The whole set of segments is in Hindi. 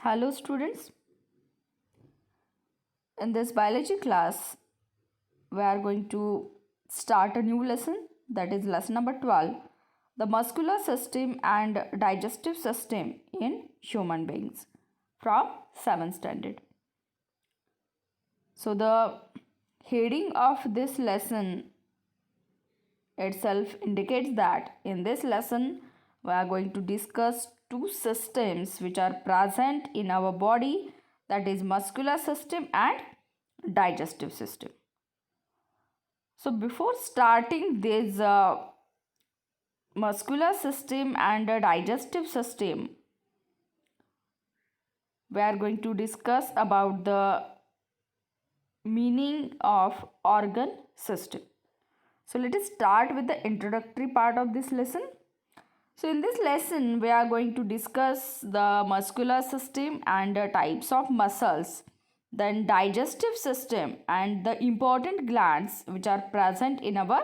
Hello, students. In this biology class, we are going to start a new lesson, that is lesson number 12, the muscular system and digestive system in human beings, from 7th standard. So, the heading of this lesson itself indicates that in this lesson, we are going to discuss two systems which are present in our body, that is muscular system and digestive system. So before starting this muscular system and digestive system, we are going to discuss about the meaning of organ system. So let us start with the introductory part of this lesson. So in this lesson, we are going to discuss the muscular system and types of muscles, then digestive system and the important glands which are present in our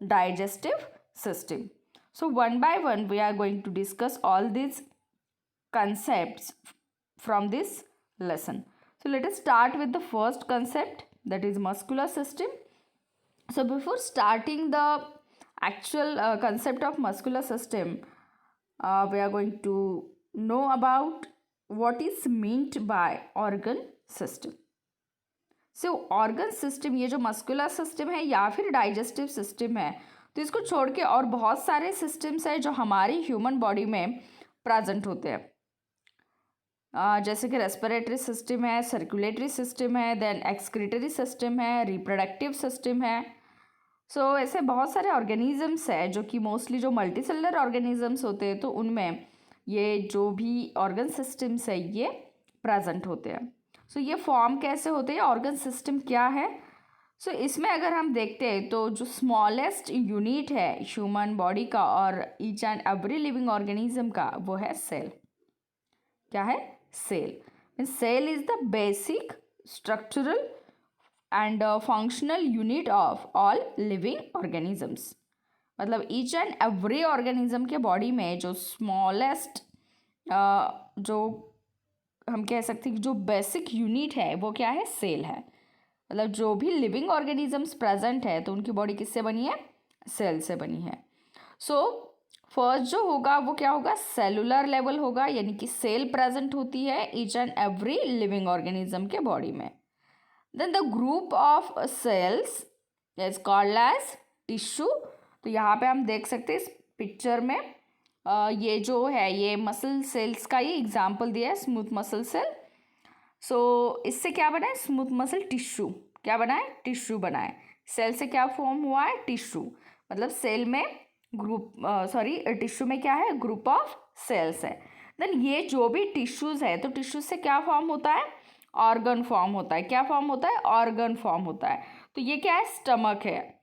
digestive system. So one by one, we are going to discuss all these concepts from this lesson. So let us start with the first concept, that is muscular system. So before starting the actual concept of muscular system, we are going to know about what is meant by organ system. So organ system, ये जो मस्कुलर सिस्टम है या फिर डाइजेस्टिव सिस्टम है, तो इसको छोड़ के और बहुत सारे सिस्टम्स हैं जो हमारी ह्यूमन बॉडी में प्रेजेंट होते हैं, जैसे कि रेस्पिरेटरी सिस्टम है, सर्कुलेटरी सिस्टम है, देन एक्सक्रीटरी सिस्टम है, रिप्रोडक्टिव सिस्टम है. सो ऐसे बहुत सारे ऑर्गेनिजम्स है जो कि मोस्टली जो मल्टी सेलुलर ऑर्गेनिजम्स होते हैं तो उनमें ये जो भी ऑर्गन सिस्टम्स है ये प्रेजेंट होते हैं. सो ये फॉर्म कैसे होते हैं, ऑर्गन सिस्टम क्या है. सो इसमें अगर हम देखते हैं तो जो स्मॉलेस्ट यूनिट है ह्यूमन बॉडी का और each and every living organism का, वो है सेल. क्या है? Cell. Cell is the basic structural and functional unit of all living organisms. मतलब ईच एंड एवरी ऑर्गेनिज्म के बॉडी में जो स्मॉलेस्ट जो हम कह सकते हैं कि जो बेसिक यूनिट है वो क्या है? सेल है. मतलब जो भी लिविंग ऑर्गेनिजम्स प्रेजेंट है तो उनकी बॉडी किससे बनी है? सेल से बनी है. सो फर्स्ट जो होगा वो क्या होगा? सेलुलर लेवल होगा, यानी कि सेल प्रेजेंट होती है each and every living organism के बॉडी में. Then the group of cells is called as tissue. तो यहाँ पे हम देख सकते हैं इस पिक्चर में ये जो है ये मसल सेल्स का ये एग्जाम्पल दिया है, स्मूथ मसल सेल. सो इससे क्या बना है? Smooth muscle tissue. क्या बना है? टिश्यू बना है. सेल से क्या फॉर्म हुआ है? टिश्यू. मतलब सेल में ग्रुप टिश्यू में क्या है? ग्रुप ऑफ सेल्स है. देन ये जो भी टिश्यूज है तो टिश्यू से क्या फॉर्म होता है? ऑर्गन फॉर्म होता है. क्या फॉर्म होता है? ऑर्गन फॉर्म होता है. तो ये क्या है? स्टमक है.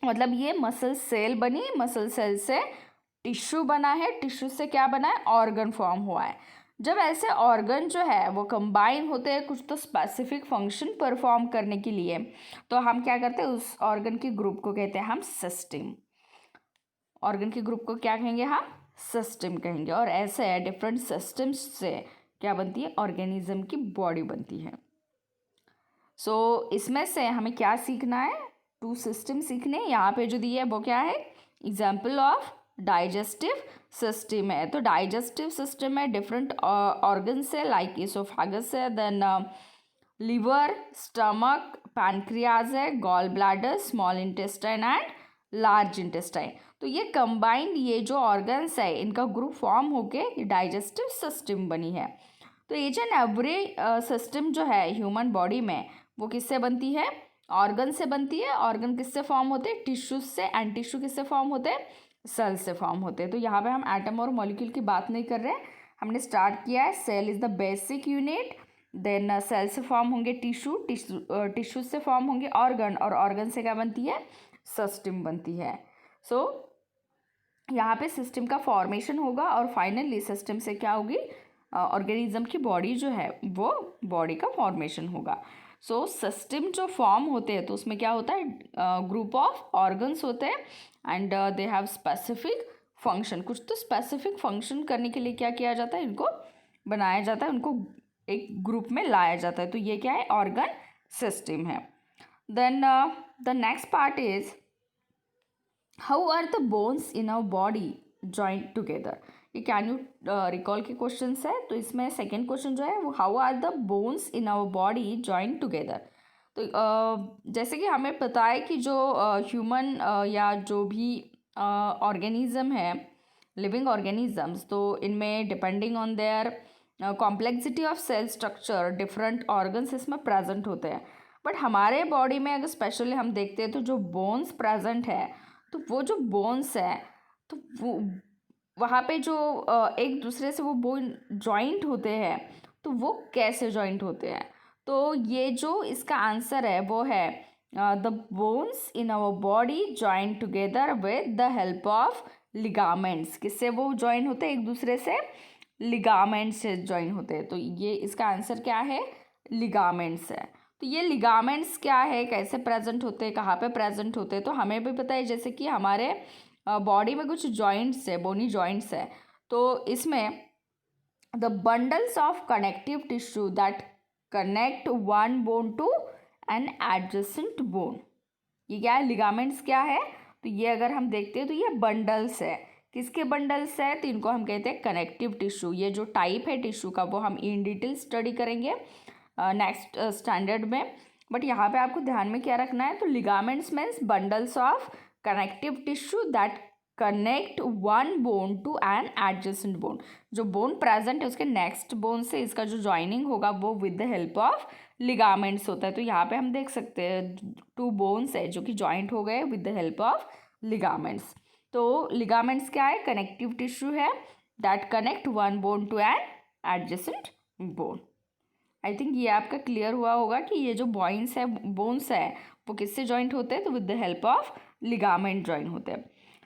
मतलब ये मसल सेल बनी, मसल सेल से टिश्यू बना है, टिश्यू से क्या बना है? ऑर्गन फॉर्म हुआ है. जब ऐसे ऑर्गन जो है वो कंबाइन होते हैं कुछ तो स्पेसिफिक फंक्शन परफॉर्म करने के लिए, तो हम क्या करते हैं? उस ऑर्गन के ग्रुप को कहते हैं हम सिस्टम. ऑर्गन के ग्रुप को क्या कहेंगे? हम सिस्टम कहेंगे. और ऐसे डिफरेंट सिस्टम्स से क्या बनती है? ऑर्गेनिज्म की बॉडी बनती है. सो इसमें से हमें क्या सीखना है? टू सिस्टम सीखने. यहाँ पे जो दिया है वो क्या है? एग्जाम्पल ऑफ डाइजेस्टिव सिस्टम है. तो डाइजेस्टिव सिस्टम में डिफरेंट ऑर्गन्स है, लाइक इसोफेगस है, देन लिवर, स्टमक, पैनक्रियाज है, gall bladder, small intestine and large intestine. तो ये कंबाइंड ये जो ऑर्गन्स है इनका ग्रुप फॉर्म होके डाइजेस्टिव सिस्टम बनी है. तो ईच एंड एवरी सिस्टम जो है ह्यूमन बॉडी में वो किससे बनती है? ऑर्गन से बनती है. ऑर्गन किससे फॉर्म होते हैं? टिश्यूज से. एंड टिश्यू किससे फॉर्म होते हैं? सेल से फॉर्म होते हैं. तो यहाँ पे हम एटम और मॉलिक्यूल की बात नहीं कर रहे हैं, हमने स्टार्ट किया है cell is the basic unit. Then cell से फॉर्म होंगे टिश्यू, टिश्यू से फॉर्म होंगे ऑर्गन, और ऑर्गन से क्या बनती है? सिस्टम बनती है. सो यहाँ पे सिस्टम का फॉर्मेशन होगा और फाइनली सिस्टम से क्या होगी? ऑर्गेनिज्म की बॉडी जो है वो बॉडी का फॉर्मेशन होगा. सो सिस्टम जो फॉर्म होते हैं तो उसमें क्या होता है? ग्रुप ऑफ ऑर्गन्स होते हैं and they have specific function. कुछ तो स्पेसिफिक फंक्शन करने के लिए क्या किया जाता है? इनको बनाया जाता है, उनको एक ग्रुप में लाया जाता है। तो ये क्या है, ऑर्गन सिस्टम है। Then the next part is how are the bones in our body joint together. ये कैन यू रिकॉल के क्वेश्चन है। तो इसमें सेकेंड क्वेश्चन जो है वो how are the bones in our body joint together. तो जैसे कि हमें पता है कि जो ह्यूमन या जो भी ऑर्गेनिज्म है, लिविंग ऑर्गेनिजम्स, तो इनमें depending on their complexity of cell structure different organs इसमें प्रेजेंट होते हैं। बट हमारे बॉडी में अगर स्पेशली हम देखते हैं तो जो बोन्स प्रेजेंट है, तो वो जो बोन्स है तो वो वहाँ पे जो एक दूसरे से वो बोन जॉइंट होते हैं, तो वो कैसे जॉइंट होते हैं। तो ये जो इसका आंसर है वो है the bones in our body joint together with the help of ligaments. किससे वो जॉइन होते हैं, एक दूसरे से लिगामेंट से जॉइन होते हैं। तो ये इसका आंसर क्या है, लिगामेंट्स है। तो ये लिगामेंट्स क्या है, कैसे प्रेजेंट होते हैं, कहाँ पे प्रेजेंट होते हैं, तो हमें भी पता है। जैसे कि हमारे बॉडी में कुछ जॉइंट्स है, बोनी जॉइंट्स है, तो इसमें the bundles of connective tissue that connect one bone to an adjacent bone. ये क्या है, लिगामेंट्स क्या है, तो ये अगर हम देखते हैं तो ये बंडल्स है। किसके बंडल्स है, तो इनको हम कहते हैं कनेक्टिव टिश्यू। ये जो टाइप है टिश्यू का वो हम इन डिटेल स्टडी करेंगे नेक्स्ट स्टैंडर्ड में। बट यहाँ पे आपको ध्यान में क्या रखना है, तो ligaments means bundles of connective tissue that connect one bone to an adjacent bone. जो बोन प्रेजेंट है उसके नेक्स्ट बोन से इसका जो ज्वाइनिंग होगा वो with the help of ligaments होता है। तो यहाँ पे हम देख सकते हैं 2 बोन्स है जो कि जॉइंट हो गए with the help of ligaments. तो लिगामेंट्स क्या है, कनेक्टिव टिश्यू है that connect one bone to an adjacent bone. I think ये आपका क्लियर हुआ होगा कि ये जो बोन्स है वो किससे जॉइंट होते हैं, तो with the help of ligament join होते हैं।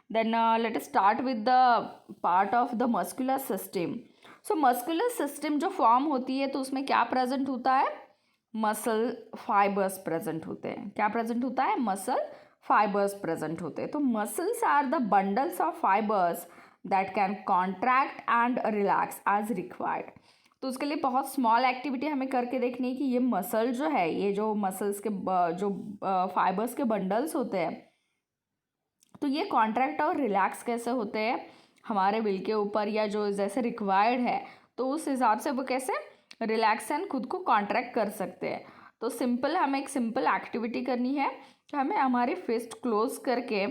Then let us start with the part of the muscular system. So muscular system जो फॉर्म होती है तो उसमें क्या प्रेजेंट होता है, मसल फाइबर्स प्रेजेंट होते हैं। क्या प्रेजेंट होता है, मसल फाइबर्स प्रेजेंट होते हैं। तो muscles are the bundles of fibres that can contract and relax as required. तो उसके लिए बहुत स्मॉल एक्टिविटी हमें करके देखनी है कि ये मसल जो है, ये जो मसल्स के जो फाइबर्स के बंडल्स होते हैं, तो ये कॉन्ट्रैक्ट और रिलैक्स कैसे होते हैं हमारे विल के ऊपर, या जो जैसे रिक्वायर्ड है तो उस हिसाब से वो कैसे रिलैक्स एंड खुद को कॉन्ट्रैक्ट कर सकते हैं। तो सिंपल हमें एक सिंपल एक्टिविटी करनी है कि हमें हमारी फिस्ट क्लोज करके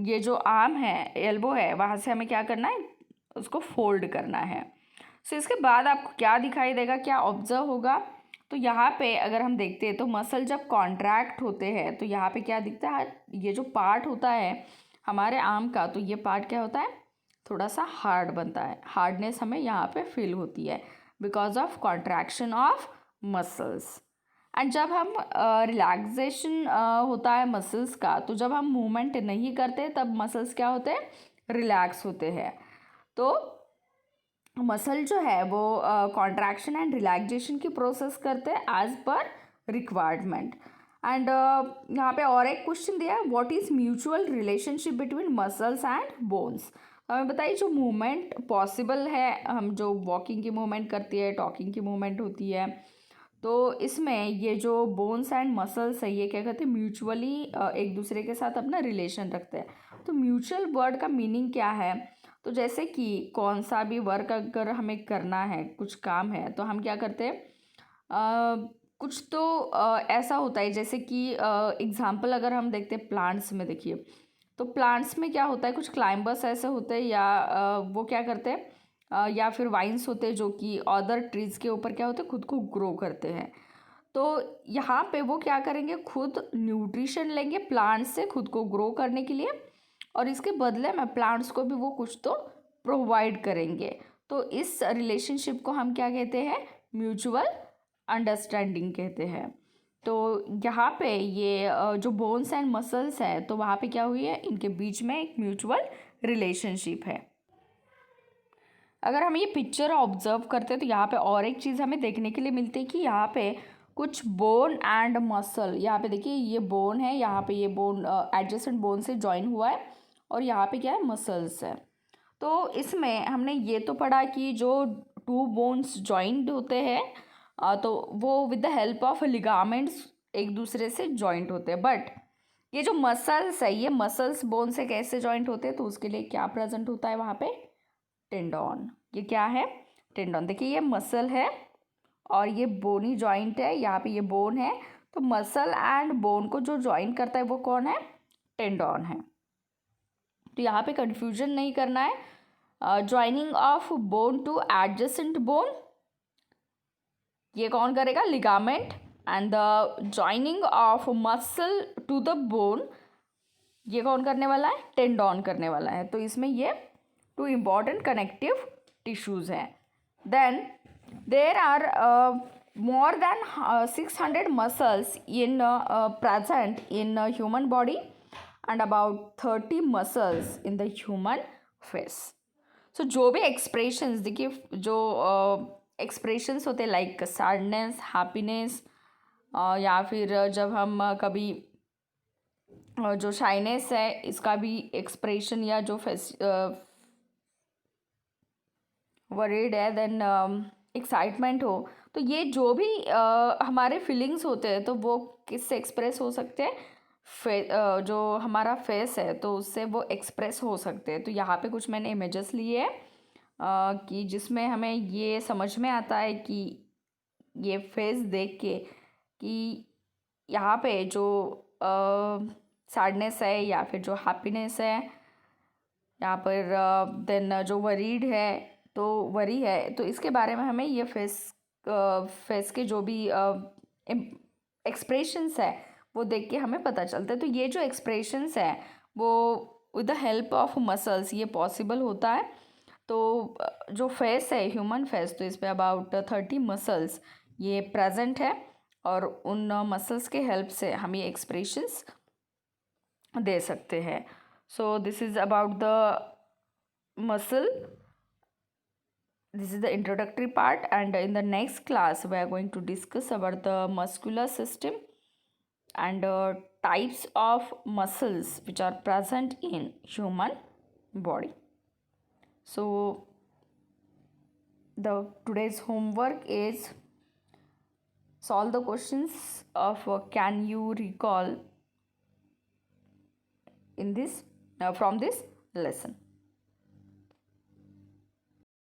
ये जो आर्म है, एल्बो है, वहाँ से हमें क्या करना है, उसको फोल्ड करना है। सो इसके बाद आपको क्या दिखाई देगा, क्या ऑब्जर्व होगा, तो यहाँ पे अगर हम देखते हैं तो मसल जब कॉन्ट्रैक्ट होते हैं तो यहाँ पे क्या दिखता है, ये जो पार्ट होता है हमारे आर्म का, तो ये पार्ट क्या होता है, थोड़ा सा हार्ड बनता है। हार्डनेस हमें यहाँ पे फील होती है because of contraction of muscles. And जब हम रिलैक्सेशन होता है मसल्स का, तो जब हम मूवमेंट नहीं करते तब मसल्स क्या होते हैं, रिलैक्स होते हैं। तो मसल जो है वो कॉन्ट्रैक्शन एंड रिलैक्सेशन की प्रोसेस करते हैं एज पर रिक्वायरमेंट। एंड यहाँ पे और एक क्वेश्चन दिया है, what is mutual relationship between muscles and bones. हमें बताइए जो मूवमेंट पॉसिबल है, हम जो वॉकिंग की मूवमेंट करती है, टॉकिंग की मूवमेंट होती है, तो इसमें ये जो बोन्स एंड मसल्स है ये क्या कहते हैं, म्यूचुअली एक दूसरे के साथ अपना रिलेशन रखते हैं। तो म्यूचुअल वर्ड का मीनिंग क्या है, तो जैसे कि कौन सा भी वर्क अगर हमें करना है, कुछ काम है, तो हम क्या करते हैं, कुछ तो ऐसा होता है जैसे कि एग्जांपल अगर हम देखते हैं प्लांट्स में, देखिए तो प्लांट्स में क्या होता है, कुछ क्लाइंबर्स ऐसे होते हैं या वो क्या करते हैं, या फिर वाइन्स होते हैं जो कि अदर ट्रीज़ के ऊपर क्या होते हैं, खुद को ग्रो करते हैं। तो यहाँ पे वो क्या करेंगे, खुद न्यूट्रिशन लेंगे प्लांट्स से खुद को ग्रो करने के लिए, और इसके बदले में प्लांट्स को भी वो कुछ तो प्रोवाइड करेंगे। तो इस रिलेशनशिप को हम क्या कहते हैं, म्यूचुअल अंडरस्टैंडिंग कहते हैं। तो यहाँ पे ये जो बोन्स एंड मसल्स है, तो वहाँ पे क्या हुई है, इनके बीच में एक म्यूचुअल रिलेशनशिप है। अगर हम ये पिक्चर ऑब्जर्व करते हैं तो यहाँ पे और एक चीज़ हमें देखने के लिए मिलती है कि यहाँ पे कुछ बोन एंड मसल, यहाँ पे देखिए ये बोन है, यहाँ पे ये बोन एडजेसेंट बोन से जॉइन हुआ है, और यहाँ पे क्या है, मसल्स है। तो इसमें हमने ये तो पढ़ा कि जो टू बोन्स जॉइंट होते हैं तो वो with the help of ligaments एक दूसरे से जॉइंट होते हैं। बट ये जो मसल्स है ये मसल्स बोन से कैसे जॉइंट होते हैं, तो उसके लिए क्या प्रेजेंट होता है वहाँ पे, टेंडॉन। ये क्या है, टेंडॉन। देखिए ये मसल है और ये बोनी जॉइंट है, यहाँ पे ये बोन है, तो मसल एंड बोन को जो जॉइन करता है वो कौन है, टेंडॉन है। तो यहाँ पे कंफ्यूजन नहीं करना है। Joining of bone to adjacent bone ये कौन करेगा, ligament. And the joining of muscle to the bone ये कौन करने वाला है, टेंडॉन करने वाला है। तो इसमें ये टू इम्पॉर्टेंट कनेक्टिव टिश्यूज हैं। Then there are more than 600 muscles in present in human body and about 30 muscles in the human face. So जो भी expressions देखिए, जो expressions होते हैं लाइक सैडनेस, हैप्पीनेस, या फिर जब हम कभी जो शाइनेस है इसका भी एक्सप्रेशन, या जो वरीड है, देन एक्साइटमेंट हो, तो ये जो भी हमारे फीलिंग्स होते हैं तो वो किससे एक्सप्रेस हो सकते हैं, जो हमारा फेस है तो उससे वो एक्सप्रेस हो सकते हैं। तो यहाँ पे कुछ मैंने इमेजेस लिए हैं कि जिसमें हमें ये समझ में आता है कि ये फेस देख के कि यहाँ पे जो सैडनेस है या फिर जो हैप्पीनेस है, यहाँ पर देन जो वरीड है तो वरी है, तो इसके बारे में हमें ये फेस के जो भी एक्सप्रेशंस है वो देख के हमें पता चलता है। तो ये जो एक्सप्रेशंस है वो with the help of muscles ये पॉसिबल होता है। तो जो फेस है ह्यूमन फेस, तो इस पर अबाउट 30 मसल्स ये प्रेजेंट है और उन मसल्स के हेल्प से हम ये एक्सप्रेशंस दे सकते हैं। So this is about the muscle. This is the introductory part, and in the next class we are going to discuss about the muscular system and types of muscles which are present in human body. So the today's homework is solve the questions of can you recall in this from this lesson.